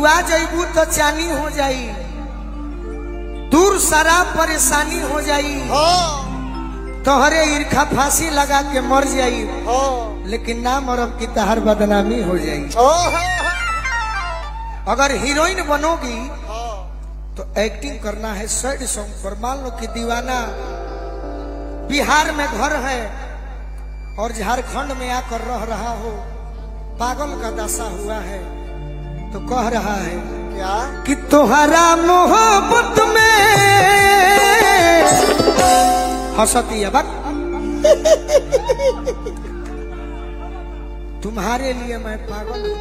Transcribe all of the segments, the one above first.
आ जाइबू तो चानी हो जाई, दूर सारा परेशानी हो जाई, तोहरे ईर्खा फांसी लगा के मर जाई, लेकिन ना मरब की तहर बदनामी हो जाई। अगर हीरोइन बनोगी तो एक्टिंग करना है सैड सॉन्ग पर। मान लो कि दीवाना बिहार में घर है और झारखंड में आकर रह रहा हो, पागल का दशा हुआ है, तो कह रहा है क्या कि तुम्हारा मोहब्बत में हंसती है बक तुम्हारे लिए मैं पागल हूं।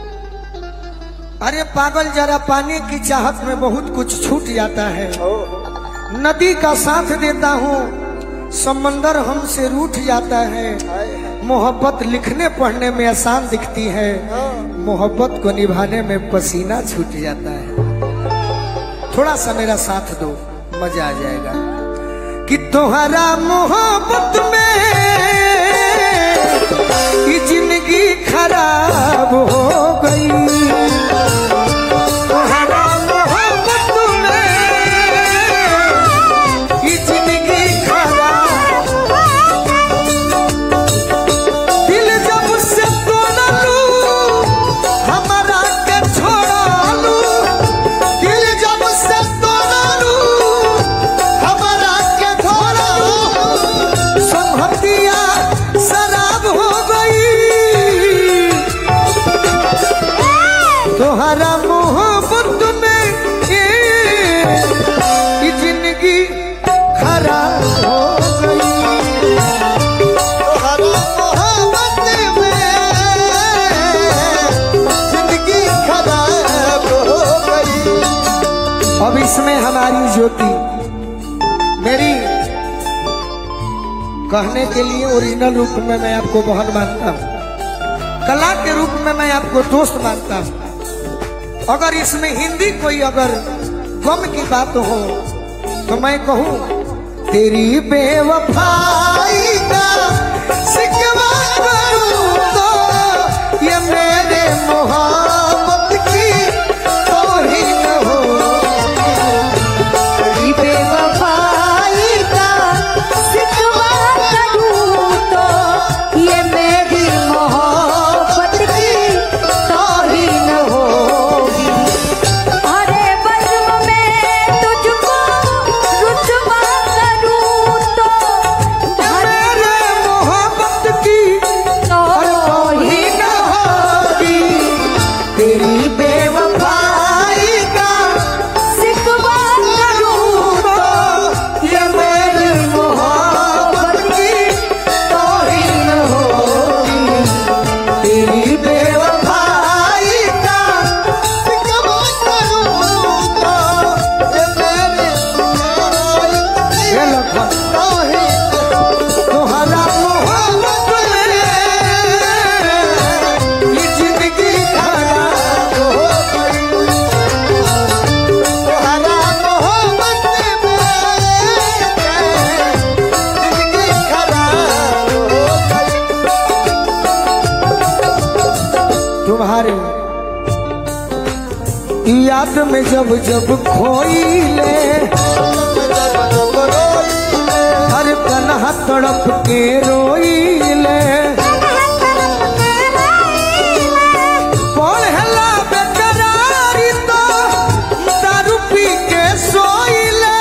अरे पागल जरा पानी की चाहत में बहुत कुछ छूट जाता है। नदी का साथ देता हूँ, समंदर हमसे रूठ जाता है। मोहब्बत लिखने पढ़ने में आसान दिखती है, मोहब्बत को निभाने में पसीना छूट जाता है। थोड़ा सा मेरा साथ दो, मजा आ जाएगा। कि तुम्हारा मोहब्बत में ये जिंदगी खराब हो गई, तुम्हारा मोहब्बत में ये जिंदगी खराब। दिल जब से तोड़ लूं हमारा के छोड़ा लूं, दिल जब से तोड़ लूं हमारा के छोड़ा लूं, संभतिया शराब हो गई। तुम्हारा मोहब्बत में ये जिंदगी खराब हो गई, तुम्हारा मोहब्बत में जिंदगी खराब हो गई। अब इसमें हमारी ज्योति, मेरी कहने के लिए ओरिजिनल रूप में मैं आपको बहन मानता हूँ, कला के रूप में मैं आपको दोस्त मानता हूँ। अगर इसमें हिंदी कोई अगर गम की बात हो तो मैं कहूँ, तेरी बेवफाई का शिकवा करूं तो ये मेरे मोहब्बत की तौहीन हो। तेरी बेवफाई का शिकवा करूं तो ये मेरी मोहब्बत की तौहीन होगी। अरे बज़्म में तुझको रुतबा करूं तो मेरे मोहब्बत की तौहीन होगी। तेरी बेवफाई का शिकवा करूं तो ये मेरी मोहब्बत की तौहीन होगी। तेरी बेवफाई का शिकवा करूं तो ये मेरी मोहब्बत की तौहीन। तुम्हारा मोहब्बत में ये जिंदगी खराब हो गई, तुम्हारा मोहब्बत में जिंदगी खराब हो गई। तुम्हारे याद में जब जब खोइले, हर कन्हा तड़प के रोइले, पढ़ला बेकरारी तो दारू पी के सोइले,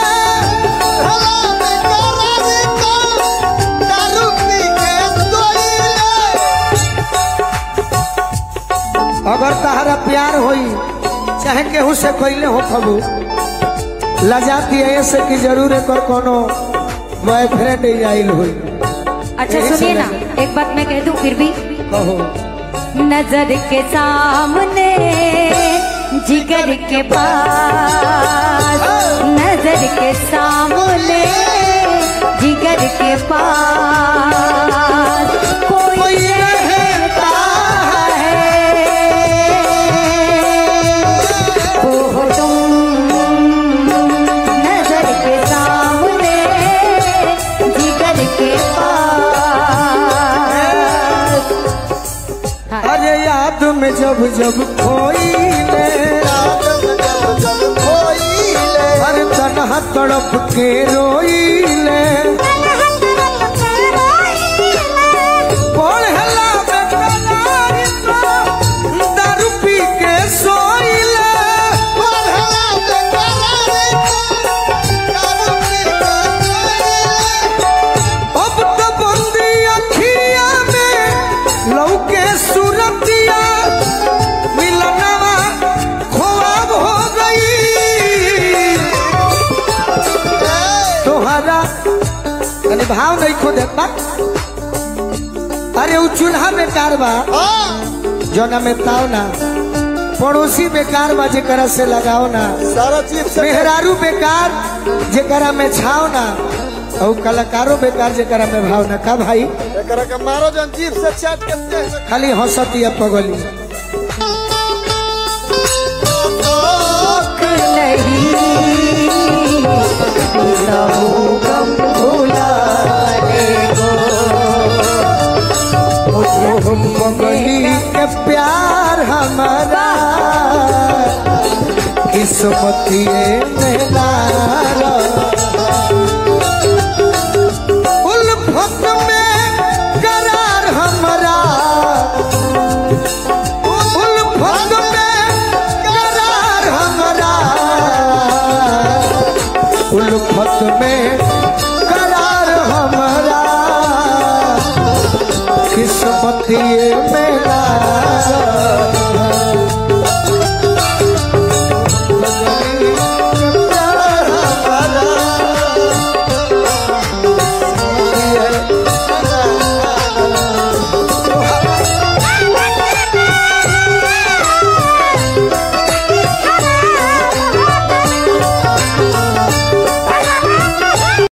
दारू पी के सोइले। अगर तहरा प्यार होई चाहे केहू से कैले हो खबू, लजाती है ऐसे कि जरूर एक कोनो बॉयफ्रेंड आइल हुई। अच्छा सुनिए ना, एक बात मैं कह दूं फिर भी, कहो। नजर के सामने जिगर के पास, नजर के सामने जिगर के पास कोई रहता है, वो तुम नजर के सामने जिगर के पास। अरे याद में जब जब खोइले, के रोइले पढ़ला बेकरार तो दारू पी के सोइले अब तो बंदी अखिया में लौके सूरतिया मिलनवा ख्वाब हो गई तोहरा तनी भाव नहीं खो देता अरे वो चूल्हा बेकार बा जोना में ताव ना पड़ोसी बेकार बा जेकरा से लगाओ ना सारा चीज मेहरारू बेकार जेकरा में छाओ ना और कलाकारों बेकार जेकरा में भाव ना का भाई एकरा के मारो जन जीभ से चाट के खाली हंसती है पगली पगली के प्यार हमारा किस्मती में नारा